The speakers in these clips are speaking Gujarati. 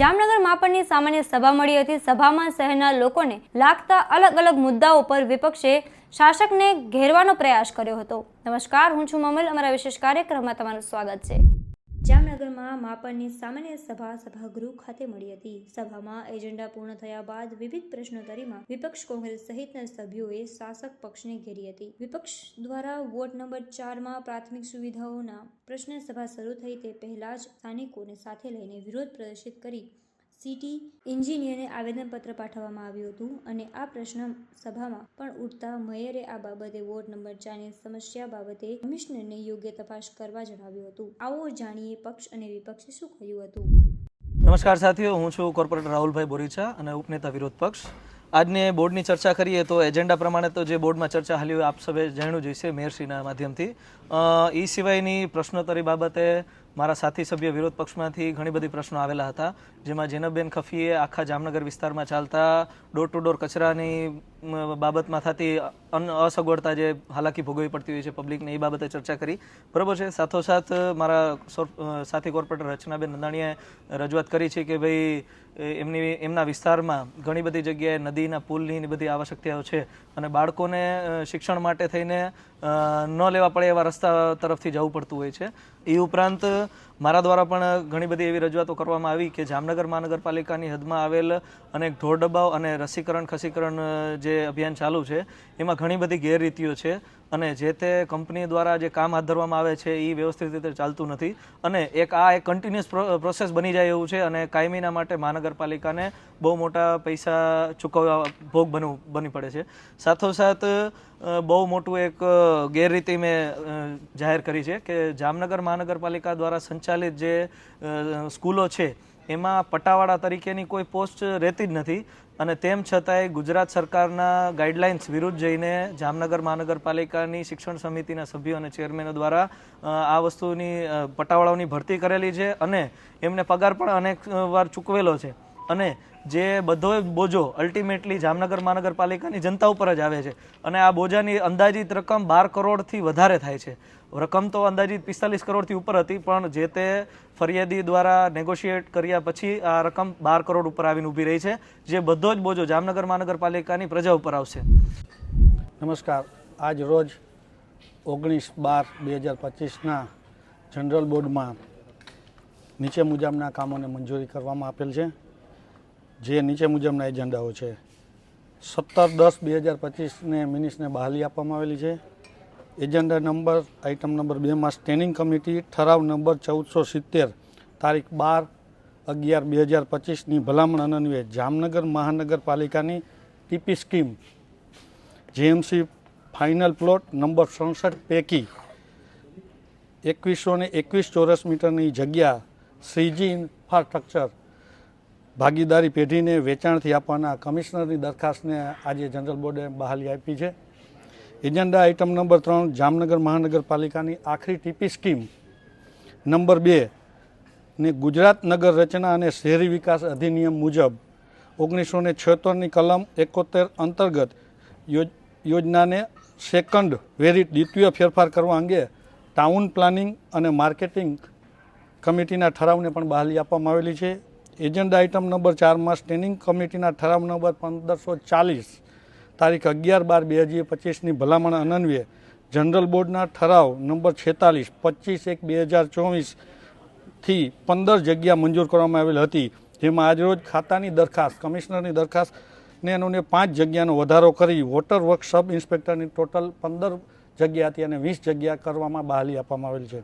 જામનગર માપનની સામાન્ય સભા મળી હતી। સભામાં શહેરના લોકોને લાગતા અલગ અલગ મુદ્દાઓ પર વિપક્ષે શાસકને ઘેરવાનો પ્રયાસ કર્યો હતો। નમસ્કાર, હું છું મમલ। અમારા વિશેષ કાર્યક્રમમાં તમારું સ્વાગત છે। જામનગરમાં માપનની સામાન્ય સભા સભાગૃહ ખાતે મળી હતી। સભામાં એજન્ડા પૂર્ણ થયા બાદ વિવિધ પ્રશ્નોત્તરીમાં વિપક્ષ કોંગ્રેસ સહિતના સભ્યોએ શાસક પક્ષને ઘેરી હતી। વિપક્ષ દ્વારા વોર્ડ નંબર 4માં પ્રાથમિક સુવિધાઓના પ્રશ્ને સભા શરૂ થઈ તે પહેલા જ સ્થાનિકોને સાથે લઈને વિરોધ પ્રદર્શિત કરી સિટી એન્જિનિયરને આવેદનપત્ર પાઠવવામાં આવ્યું હતું અને આ પ્રશ્ન સભામાં પણ ઉઠતા મેયરે આ બાબતે વોર્ડ નંબર 4ની સમસ્યા બાબતે કમિશનરને યોગ્ય તપાસ કરવા જણાવ્યું હતું। આવો જાણીએ પક્ષ અને વિપક્ષે શું કહ્યું હતું। નમસ્કાર સાથીઓ, હું છું કોર્પોરેટર રાહુલભાઈ બોરીચા અને ઉપનેતા વિરોધ પક્ષ। આજની બોર્ડની ચર્ચા કરીએ તો એજન્ડા પ્રમાણે તો જે બોર્ડમાં ચર્ચા હાલી હોય આપ સૌએ જાણ્યું જ હશે મેયરશ્રીના માધ્યમથી। એ સિવાયની પ્રશ્નોત્તરી બાબતે મારા સાથી સભ્ય વિરોધ પક્ષમાંથી ઘણી બધી પ્રશ્નો આવેલા હતા, જેમાં જેનબબેન ખફીએ આખા જામનગર વિસ્તારમાં ચાલતા ડોર ટુ ડોર કચરાની બાબતમાં થતી અસગવડતા જે હાલાકી ભોગવવી પડતી હોય છે પબ્લિકને, એ બાબતે ચર્ચા કરી, બરાબર છે। સાથોસાથ મારા સાથી કોર્પોરેટર રચનાબેન નંદાણીએ રજૂઆત કરી છે કે ભાઈ એમના વિસ્તારમાં ઘણી બધી જગ્યાએ નદીના પુલની બધી આવશ્યકતાઓ છે અને બાળકોને શિક્ષણ માટે થઈને ન લેવા પડે એવા રસ્તા તરફથી જવું પડતું હોય છે। એ ઉપરાંત મારા દ્વારા પણ ઘણી બધી એવી રજૂઆતો કરવામાં આવી કે જામનગર મહાનગરપાલિકાની હદમાં આવેલ અનેક ઢોર ડબ્બાઓ અને રસીકરણ ખસીકરણ જે અભિયાન ચાલુ છે એમાં ઘણી બધી ગેરરીતિઓ છે અને જે તે કંપની દ્વારા જે કામ હાથ ધરવામાં આવે છે એ વ્યવસ્થિત રીતે ચાલતું નથી અને એક કન્ટિન્યુઅસ પ્રોસેસ બની જાય એવું છે અને કાયમીના માટે મહાનગરપાલિકાને બહુ મોટા પૈસા ચૂકવવા ભોગ બની પડે છે। સાથોસાથ બહુ મોટું એક ગેરરીતિ મેં જાહેર કરી છે કે જામનગર મહાનગરપાલિકા દ્વારા સંચાલિત જે સ્કૂલો છે એમાં પટાવાળા તરીકેની કોઈ પોસ્ટ રહેતી જ નથી અને તેમ છતાંય ગુજરાત સરકારના ગાઈડલાઇન્સ વિરુદ્ધ જઈને જામનગર મહાનગરપાલિકાની શિક્ષણ સમિતિના સભ્યો અને ચેરમેનો દ્વારા આ વસ્તુની પટાવાળાઓની ભરતી કરેલી છે અને એમને પગાર પણ અનેક વાર ચૂકવેલો છે અને જે બધો બોજો અલ્ટિમેટલી જામનગર મહાનગરપાલિકાની જનતા ઉપર જ આવે છે અને આ બોજાની અંદાજિત રકમ 12 કરોડથી વધારે થાય છે। રકમ તો અંદાજિત 45 કરોડથી ઉપર હતી પણ જે તે ફરિયાદી દ્વારા નેગોશિએટ કર્યા પછી આ રકમ 12 કરોડ ઉપર આવીને ઊભી રહી છે, જે બધો જ બોજો જામનગર મહાનગરપાલિકાની પ્રજા ઉપર આવશે। નમસ્કાર, આજ રોજ 19/12/2025ના જનરલ બોર્ડમાં નીચે મુજબના કામોને મંજૂરી કરવામાં આપેલ છે, જે નીચે મુજબના એજન્ડાઓ છે। 17/10/2025ને મિનિટ્સને બહાલી આપવામાં આવેલી છે। એજન્ડા નંબર આઇટમ નંબર 2માં સ્ટેન્ડિંગ કમિટી ઠરાવ નંબર 1470 તારીખ 12/11/2025ની ભલામણ અન્વયે જામનગર મહાનગરપાલિકાની TP scheme JMC final plot number 67 પૈકી 2121 ચોરસ મીટરની જગ્યા શ્રીજી ઇન્ફ્રાસ્ટ્રક્ચર ભાગીદારી પેઢીને વેચાણથી આપવાના કમિશનરની દરખાસ્તને આજે જનરલ બોર્ડે બહાલી આપી છે। એજન્ડા આઇટમ નંબર 3 જામનગર મહાનગરપાલિકાની આખરી ટીપી સ્કીમ નંબર 2 ને ગુજરાત નગર રચના અને શહેરી વિકાસ અધિનિયમ મુજબ 1976ની કલમ 71 અંતર્ગત યોજનાને સેકન્ડ વેરિટ દ્વિતીય ફેરફાર કરવા અંગે ટાઉન પ્લાનિંગ અને માર્કેટિંગ કમિટીના ઠરાવને પણ બહાલી આપવામાં આવેલી છે। એજન્ડા આઇટમ નંબર 4માં સ્ટેન્ડિંગ કમિટીના ઠરાવ નંબર 1540 તારીખ 11/12/2025ની ભલામણ અન્વયે જનરલ બોર્ડના ઠરાવ નંબર 46 25/1/2024થી 15 જગ્યા મંજૂર કરવામાં આવેલ હતી, જેમાં આજરોજ ખાતાની દરખાસ્ત કમિશનરની દરખાસ્તને અનુને 5 જગ્યાનો વધારો કરી વોટર વર્ક સબ ઇન્સ્પેક્ટરની ટોટલ 15 જગ્યા હતી અને 20 જગ્યા કરવામાં બહાલી આપવામાં આવેલ છે।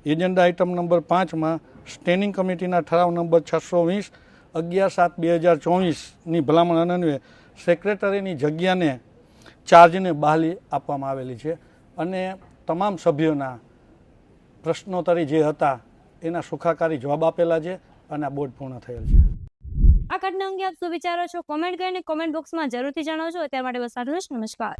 એજન્ડા આઇટમ નંબર 5માં સ્ટેન્ડિંગ કમિટીના ઠરાવ નંબર 620 11/7/2024ની ભલામણ અન્વયે સેક્રેટરીની જગ્યાને ચાર્જને બહાલી આપવામાં આવેલી છે અને તમામ સભ્યોના પ્રશ્નોત્તરી જે હતા એના સુખાકારી જવાબ આપેલા છે અને આ બોર્ડ પૂર્ણ થયેલ છે। આ ઘટના અંગે આપ શું વિચારો છો? કોમેન્ટ કરીને કોમેન્ટ બોક્સમાં જરૂરથી જણાવજો। અત્યાર માટે બસ આટલું જ। નમસ્કાર।